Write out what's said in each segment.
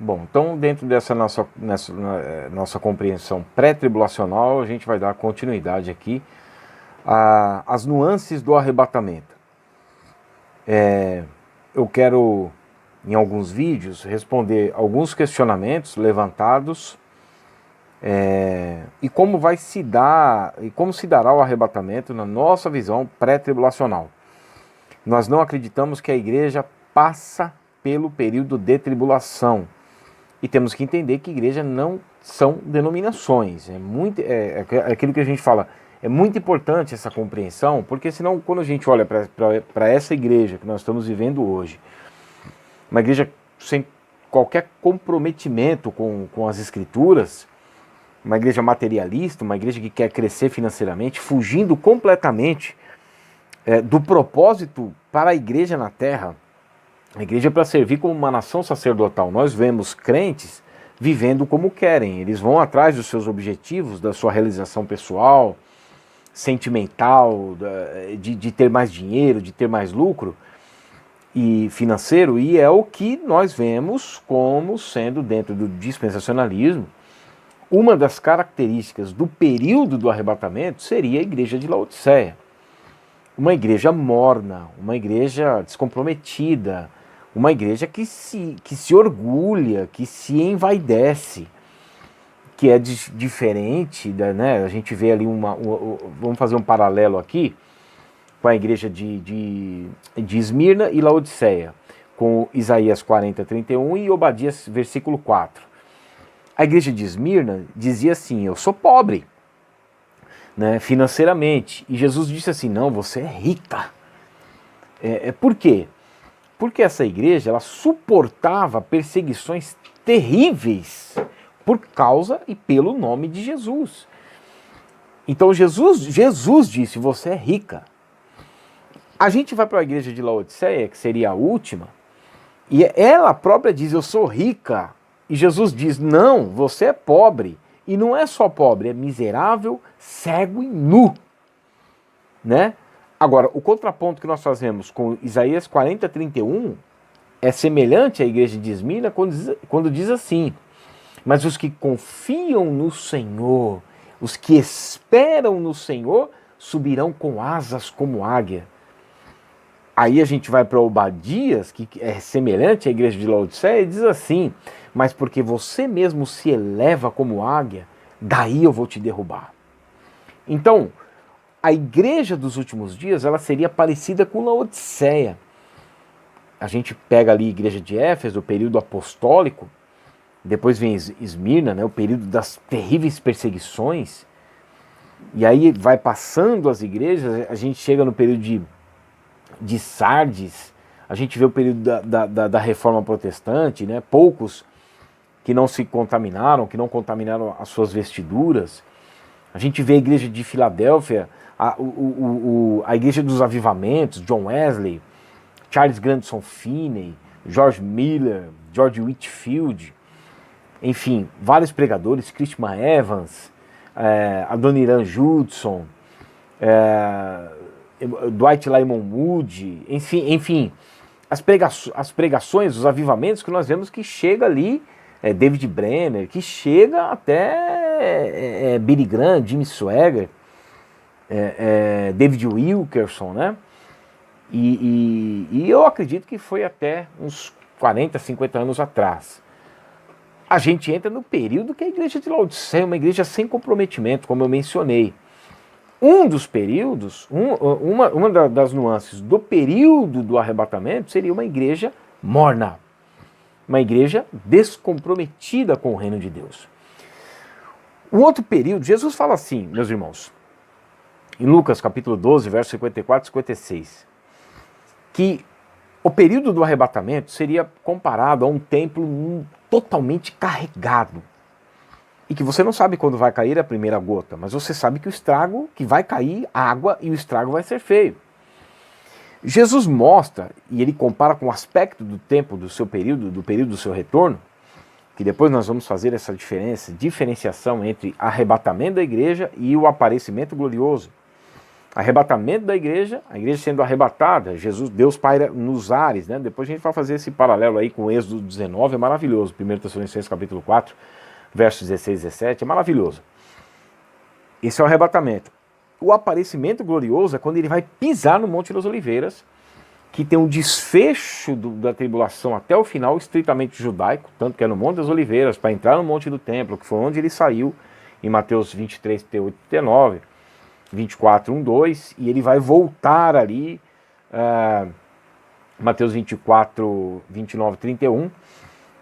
Bom, então dentro dessa nossa compreensão pré-tribulacional, a gente vai dar continuidade aqui às nuances do arrebatamento. Eu quero, em alguns vídeos, responder alguns questionamentos levantados e como vai se dar, e como se dará o arrebatamento na nossa visão pré-tribulacional. Nós não acreditamos que a igreja passa pelo período de tribulação. E temos que entender que igreja não são denominações. É aquilo que a gente fala, é muito importante essa compreensão, porque senão quando a gente olha para essa igreja que nós estamos vivendo hoje, uma igreja sem qualquer comprometimento com as escrituras, uma igreja materialista, uma igreja que quer crescer financeiramente, fugindo completamente do propósito para a igreja na terra. A igreja é para servir como uma nação sacerdotal. Nós vemos crentes vivendo como querem. Eles vão atrás dos seus objetivos, da sua realização pessoal, sentimental, de ter mais dinheiro, de ter mais lucro e financeiro. E é o que nós vemos como sendo, dentro do dispensacionalismo, uma das características do período do arrebatamento seria a igreja de Laodiceia. Uma igreja morna, uma igreja descomprometida, uma igreja que se orgulha, que se envaidece, que é diferente, né? A gente vê ali vamos fazer um paralelo aqui com a igreja de Esmirna e Laodiceia, com Isaías 40, 31 e Obadias, versículo 4. A igreja de Esmirna dizia assim: eu sou pobre, né, financeiramente, e Jesus disse assim: não, você é rica. Por quê? Porque essa igreja ela suportava perseguições terríveis por causa e pelo nome de Jesus. Então Jesus disse: você é rica. A gente vai para a igreja de Laodiceia, que seria a última, e ela própria diz: eu sou rica. E Jesus diz: não, você é pobre. E não é só pobre, é miserável, cego e nu. Né? Agora, o contraponto que nós fazemos com Isaías 40, 31 é semelhante à igreja de Esmirna quando diz assim: mas os que confiam no Senhor, os que esperam no Senhor, subirão com asas como águia. Aí a gente vai para Obadias, que é semelhante à igreja de Laodiceia, e diz assim: mas porque você mesmo se eleva como águia, daí eu vou te derrubar. Então, a igreja dos últimos dias, ela seria parecida com Laodiceia. A gente pega ali a igreja de Éfeso, o período apostólico, depois vem Esmirna, né, o período das terríveis perseguições, e aí vai passando as igrejas, a gente chega no período de Sardes, a gente vê o período da reforma protestante, né, poucos que não se contaminaram, que não contaminaram as suas vestiduras. A gente vê a igreja de Filadélfia, a igreja dos avivamentos, John Wesley, Charles Grandson Finney, George Miller, George Whitefield, enfim, vários pregadores, Christopher Evans, Adoniran Judson, Dwight Lyman Moody, enfim as pregações, os avivamentos que nós vemos que chega ali, David Brenner, que chega até Billy Graham, Jimmy Swaggart, David Wilkerson, né? E eu acredito que foi até uns 40, 50 anos atrás. A gente entra no período que a igreja de Laodiceia é uma igreja sem comprometimento, como eu mencionei. Um dos períodos, uma das nuances do período do arrebatamento seria uma igreja morna, uma igreja descomprometida com o reino de Deus. O outro período, Jesus fala assim, meus irmãos, em Lucas capítulo 12, versos 54 e 56, que o período do arrebatamento seria comparado a um templo totalmente carregado. E que você não sabe quando vai cair a primeira gota, mas você sabe que o estrago, que vai cair água e o estrago vai ser feio. Jesus mostra, e ele compara com o aspecto do tempo do seu período, do período do seu retorno, que depois nós vamos fazer essa diferenciação entre arrebatamento da igreja e o aparecimento glorioso. arrebatamento da igreja, a igreja sendo arrebatada, Deus paira nos ares, né? Depois a gente vai fazer esse paralelo aí com o Êxodo 19, é maravilhoso, 1 Tessalonicenses capítulo 4, versos 16 e 17, é maravilhoso. Esse é o arrebatamento. O aparecimento glorioso é quando ele vai pisar no Monte das Oliveiras, que tem um desfecho da tribulação até o final, estritamente judaico, tanto que é no Monte das Oliveiras, para entrar no Monte do Templo, que foi onde ele saiu, em Mateus 23, 38 e 39, 24, 1, 2, e ele vai voltar ali, Mateus 24, 29, 31,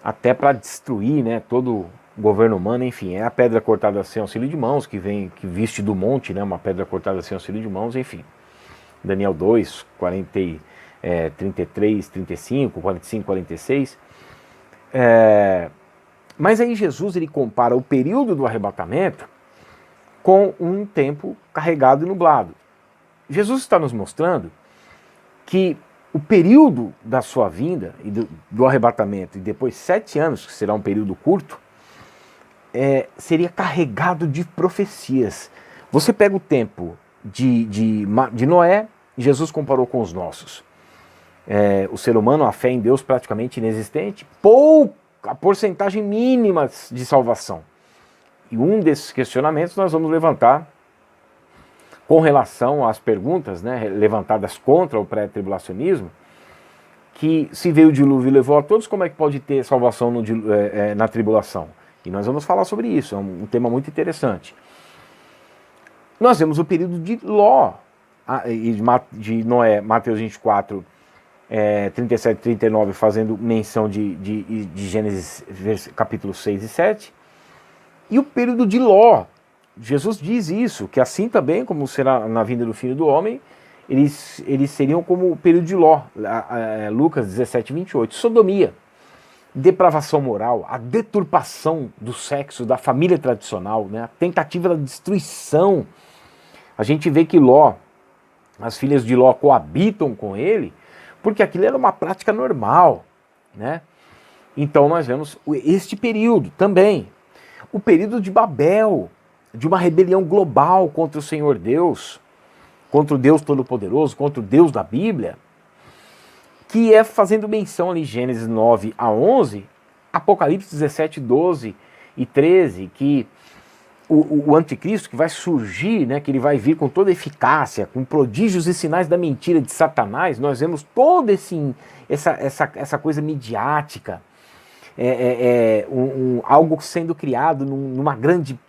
até para destruir, né, todo o governo humano, enfim, é a pedra cortada sem auxílio de mãos, que viste do monte, né, uma pedra cortada sem auxílio de mãos, enfim. Daniel 2, 33, 35, 45, 46. Mas aí Jesus ele compara o período do arrebatamento com um tempo carregado e nublado. Jesus está nos mostrando que o período da sua vinda e do arrebatamento, e depois 7 anos, que será um período curto, seria carregado de profecias. Você pega o tempo de Noé, Jesus comparou com os nossos. O ser humano, a fé em Deus praticamente inexistente, a porcentagem mínima de salvação. E um desses questionamentos nós vamos levantar com relação às perguntas, né, levantadas contra o pré-tribulacionismo, que se veio o dilúvio e levou a todos, como é que pode ter salvação na tribulação? E nós vamos falar sobre isso, é um tema muito interessante. Nós vemos o período de Ló, de Noé, Mateus 24, 37 e 39, fazendo menção de Gênesis capítulo 6 e 7, e o período de Ló. Jesus diz isso, que assim também como será na vinda do Filho do Homem, eles seriam como o período de Ló, Lucas 17, 28, sodomia, depravação moral, a deturpação do sexo, da família tradicional, né, a tentativa da destruição. A gente vê que Ló, as filhas de Ló coabitam com ele, porque aquilo era uma prática normal, né? Então nós vemos este período também, o período de Babel, de uma rebelião global contra o Senhor Deus, contra o Deus Todo-Poderoso, contra o Deus da Bíblia, que é fazendo menção ali, Gênesis 9 a 11, Apocalipse 17, 12 e 13, que o anticristo que vai surgir, né, que ele vai vir com toda eficácia, com prodígios e sinais da mentira de Satanás, nós vemos toda essa coisa midiática, algo sendo criado uma grande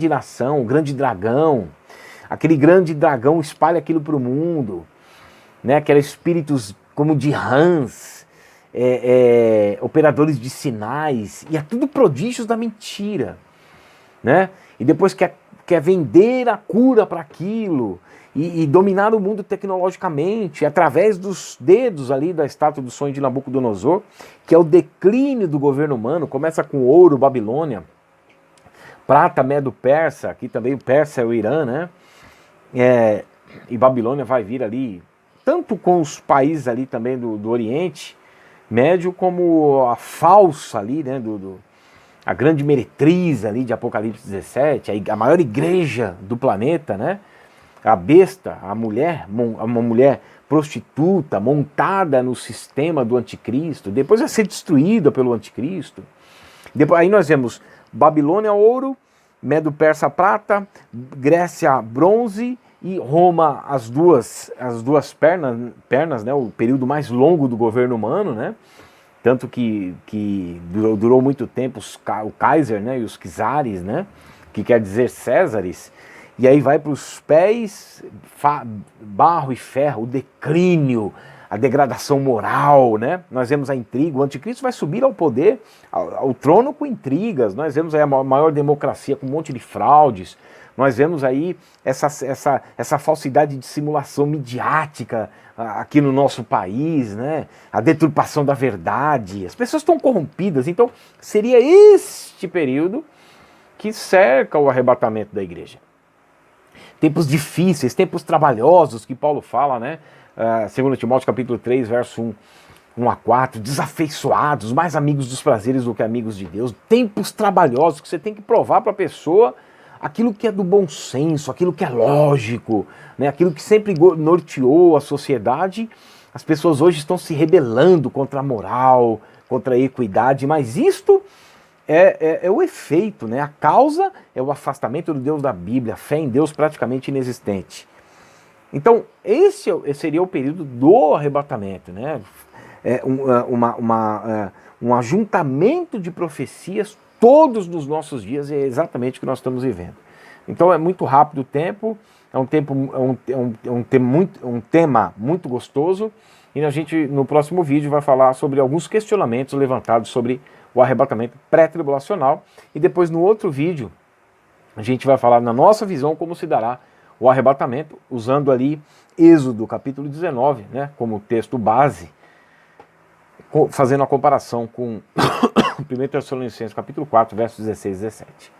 nação, um grande dragão. Aquele grande dragão espalha aquilo para o mundo, né? Aqueles espíritos como de rãs, operadores de sinais, e é tudo prodígios da mentira, né? E depois quer vender a cura para aquilo, e dominar o mundo tecnologicamente, através dos dedos ali da estátua do sonho de Nabucodonosor, que é o declínio do governo humano. Começa com ouro, Babilônia, prata, Medo-Persa, aqui também o Persa é o Irã, né? E Babilônia vai vir ali, tanto com os países ali também do Oriente Médio, como a falsa ali, né, a grande meretriz ali de Apocalipse 17, a maior igreja do planeta, né? A besta, uma mulher prostituta, montada no sistema do anticristo, depois vai ser destruída pelo anticristo. Depois, aí nós vemos Babilônia, ouro, Medo-Persa, prata, Grécia, bronze, e Roma, as duas pernas, né, o período mais longo do governo humano, né? Tanto que durou muito tempo o Kaiser, né, e os Czares, né, que quer dizer Césares. E aí vai para os pés, barro e ferro, o declínio, a degradação moral, né? Nós vemos a intriga, o anticristo vai subir ao poder, ao trono com intrigas. Nós vemos aí a maior democracia com um monte de fraudes. Nós vemos aí essa falsidade de simulação midiática aqui no nosso país, né? A deturpação da verdade. As pessoas estão corrompidas. Então seria este período que cerca o arrebatamento da igreja. Tempos difíceis, tempos trabalhosos, que Paulo fala, né? 2 Timóteo capítulo 3, verso 1 a 4, desafeiçoados, mais amigos dos prazeres do que amigos de Deus, tempos trabalhosos, que você tem que provar para a pessoa aquilo que é do bom senso, aquilo que é lógico, né? Aquilo que sempre norteou a sociedade, as pessoas hoje estão se rebelando contra a moral, contra a equidade, mas isto é o efeito, né? A causa é o afastamento do Deus da Bíblia, a fé em Deus praticamente inexistente. Então, esse seria o período do arrebatamento, né? Um ajuntamento de profecias todos nos nossos dias, é exatamente o que nós estamos vivendo. Então é muito rápido o tempo, é um tema muito gostoso, e a gente no próximo vídeo vai falar sobre alguns questionamentos levantados sobre o arrebatamento pré-tribulacional, e depois no outro vídeo a gente vai falar na nossa visão como se dará o arrebatamento, usando ali Êxodo capítulo 19, né, como texto base, fazendo a comparação com 1 Tessalonicenses capítulo 4, versos 16 e 17.